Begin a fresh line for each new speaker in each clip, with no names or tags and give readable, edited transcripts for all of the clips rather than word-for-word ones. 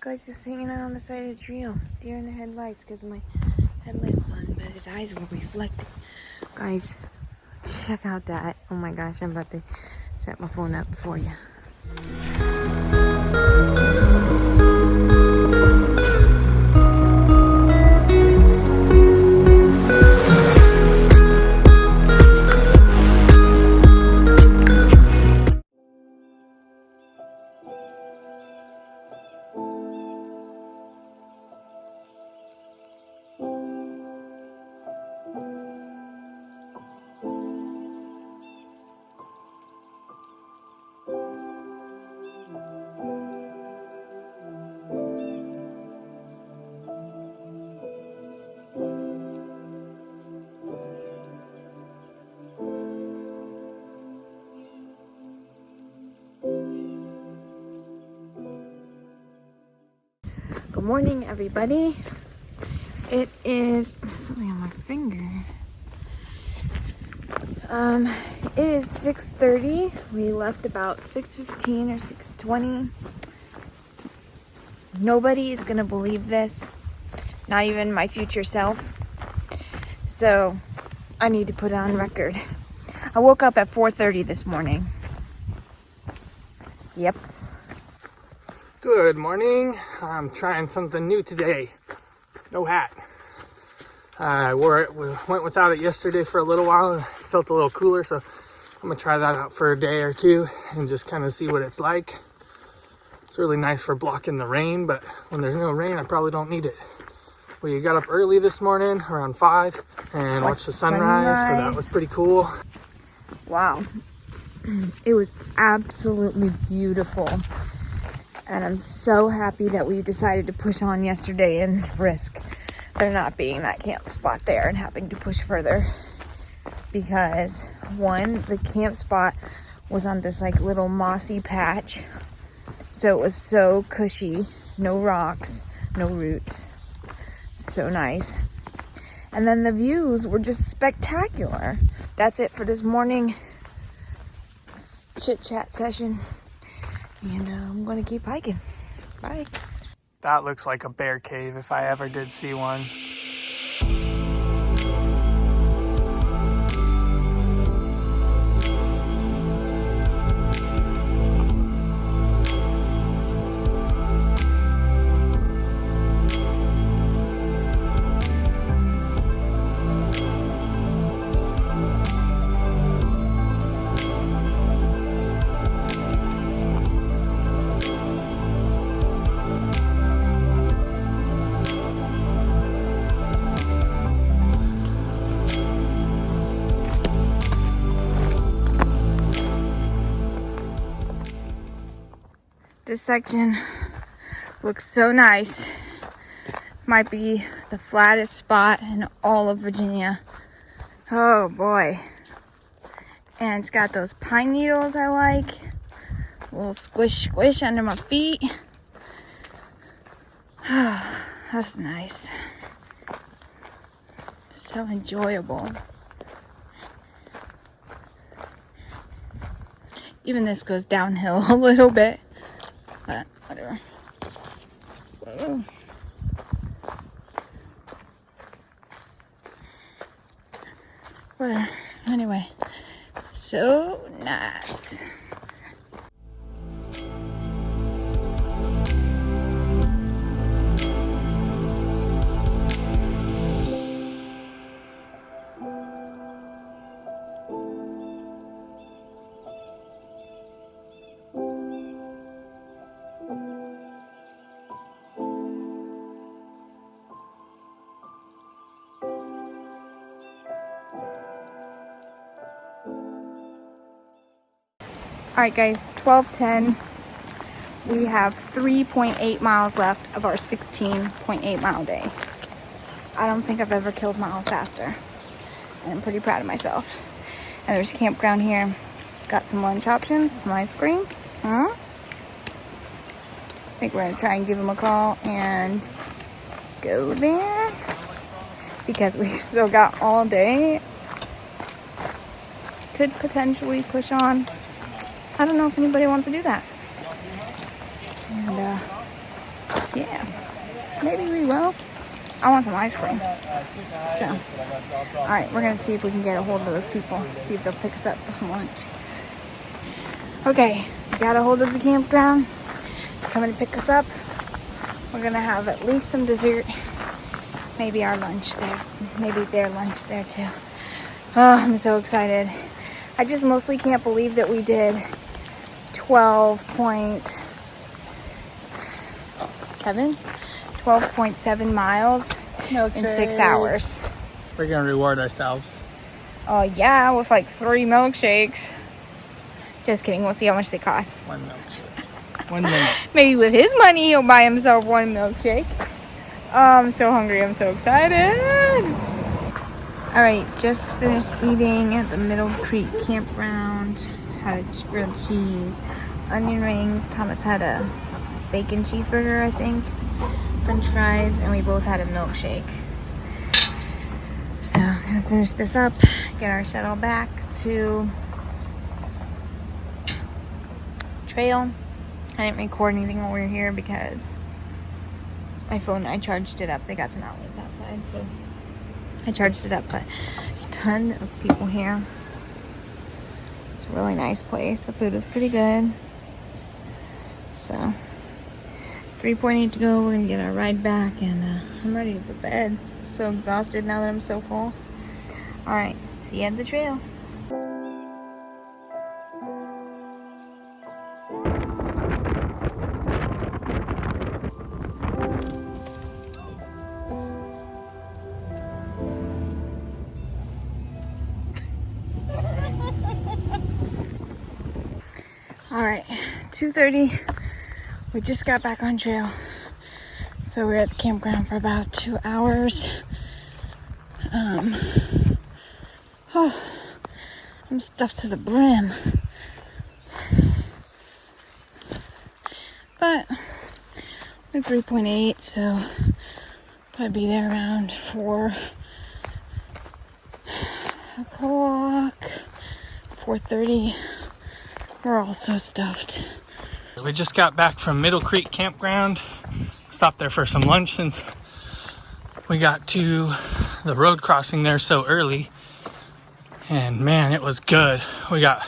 guy's just hanging out on the side of the trail. Deer in the headlights because my headlamps on, but his eyes were reflecting. Guys, check out that. Oh my gosh, I'm about to set my phone up for you. Good morning, everybody. It is something on my finger. It is 6:30. We left about 6:15 or 6:20. Nobody is gonna believe this, not even my future self. So I need to put it on record. I woke up at 4:30 this morning. Yep.
Good morning. I'm trying something new today. No hat. I wore it, went without it yesterday for a little while and felt a little cooler, so I'm gonna try that out for a day or two and just kind of see what it's like. It's really nice for blocking the rain, but when there's no rain, I probably don't need it. We got up early this morning around 5 and watched the sunrise, so that was pretty cool.
Wow. It was absolutely beautiful. And I'm so happy that we decided to push on yesterday and risk there not being that camp spot there and having to push further. Because one, the camp spot was on this like little mossy patch. So it was so cushy, no rocks, no roots. So nice. And then the views were just spectacular. That's it for this morning chit chat session. And I'm going to keep hiking. Bye.
That looks like a bear cave if I ever did see one.
This section looks so nice. Might be the flattest spot in all of Virginia. Oh boy. And it's got those pine needles I like. A little squish squish under my feet. That's nice. So enjoyable. Even this goes downhill a little bit. But whatever. Whoa. Whatever. Anyway, so nice. Alright guys, 12:10. We have 3.8 miles left of our 16.8 mile day. I don't think I've ever killed miles faster. And I'm pretty proud of myself. And there's a campground here. It's got some lunch options, some ice cream. I think we're gonna try and give them a call and go there. Because we've still got all day. Could potentially push on. I don't know if anybody wants to do that. And Yeah, maybe we will. I want some ice cream. So, all right, we're gonna see if we can get a hold of those people. See if they'll pick us up for some lunch. Okay, got a hold of the campground. Coming to pick us up. We're gonna have at least some dessert. Maybe our lunch there. Maybe their lunch there too. Oh, I'm so excited. I just mostly can't believe that we did 12.7 miles in 6 hours.
We're gonna reward ourselves.
Oh yeah, with like 3 milkshakes. Just kidding, we'll see how much they cost.
1 milkshake. 1 minute.
Maybe with his money he'll buy himself 1 milkshake. Oh, I'm so hungry, I'm so excited. Alright, just finished eating at the Middle Creek campground. Had a grilled cheese, onion rings. Thomas had a bacon cheeseburger, I think. French fries, and we both had a milkshake. So, I'm gonna finish this up, get our shuttle back to trail. I didn't record anything while we were here because my phone, I charged it up. They got some outlets outside, so I charged it up, but there's a ton of people here. It's a really nice place. The food was pretty good. So, 3.8 to go. We're gonna get our ride back, and I'm ready for bed. I'm so exhausted now that I'm so full. All right, see you at the trail. All right, 2:30. We just got back on trail. So we're at the campground for about 2 hours. I'm stuffed to the brim. But we're 3.8, so probably be there around 4 o'clock, 4:30. We're all so stuffed.
We just got back from Middle Creek campground. Stopped there for some lunch since we got to the road crossing there so early. And man, it was good. I got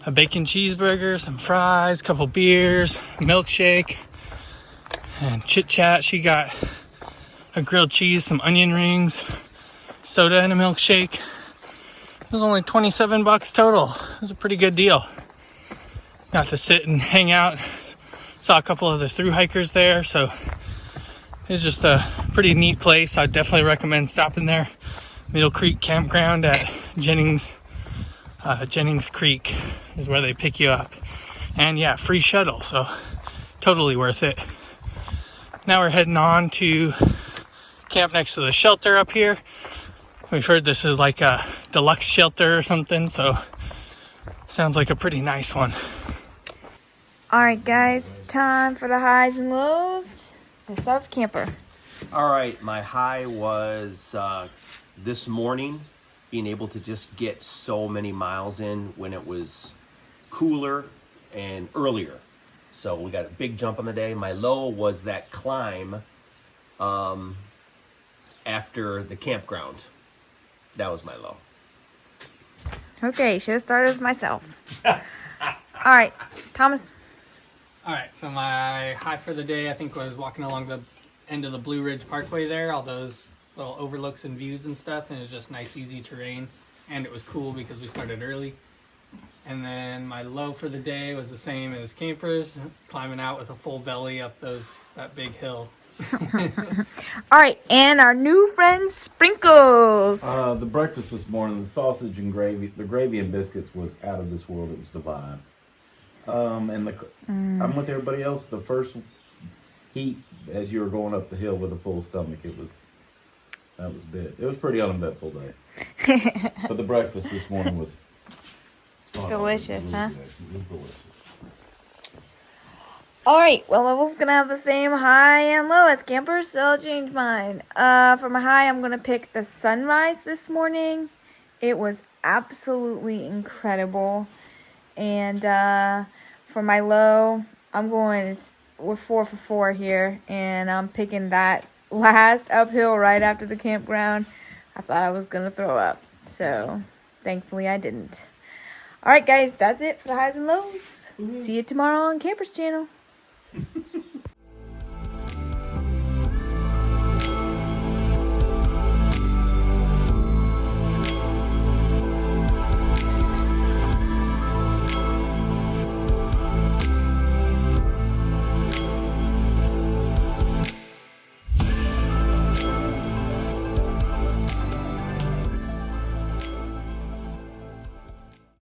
a bacon cheeseburger, some fries, couple beers, milkshake, and chit chat. She got a grilled cheese, some onion rings, soda, and a milkshake. It was only $27 total. It was a pretty good deal. Got to sit and hang out. Saw a couple of the thru hikers there, so it's just a pretty neat place. I'd definitely recommend stopping there. Middle Creek campground at Jennings Creek is where they pick you up. And yeah, free shuttle, so totally worth it. Now we're heading on to camp next to the shelter up here. We've heard this is like a deluxe shelter or something, so sounds like a pretty nice one.
All right, guys, time for the highs and lows. Let's start with camper.
All right, my high was this morning, being able to just get so many miles in when it was cooler and earlier. So we got a big jump on the day. My low was that climb after the campground. That was my low.
Okay, should have started with myself. All right, Thomas.
All right, so my high for the day, I think, was walking along the end of the Blue Ridge Parkway there, all those little overlooks and views and stuff, and it was just nice, easy terrain, and it was cool because we started early. And then my low for the day was the same as campers, climbing out with a full belly up that big hill.
All right, and our new friend Sprinkles.
The breakfast this morning, the sausage and gravy, the gravy and biscuits was out of this world. It was divine. And I'm with everybody else. The first heat as you were going up the hill with a full stomach, that was big. It was a pretty uneventful day. But the breakfast this morning was
delicious, huh?
It was delicious.
All right, well, I was going to have the same high and low as campers, so I'll change mine. For my high, I'm going to pick the sunrise this morning. It was absolutely incredible. And for my low, we're 4 for 4 here, and I'm picking that last uphill right after the campground. I thought I was gonna throw up, so thankfully I didn't. All right, guys, that's it for the highs and lows. See you tomorrow on Camper's channel.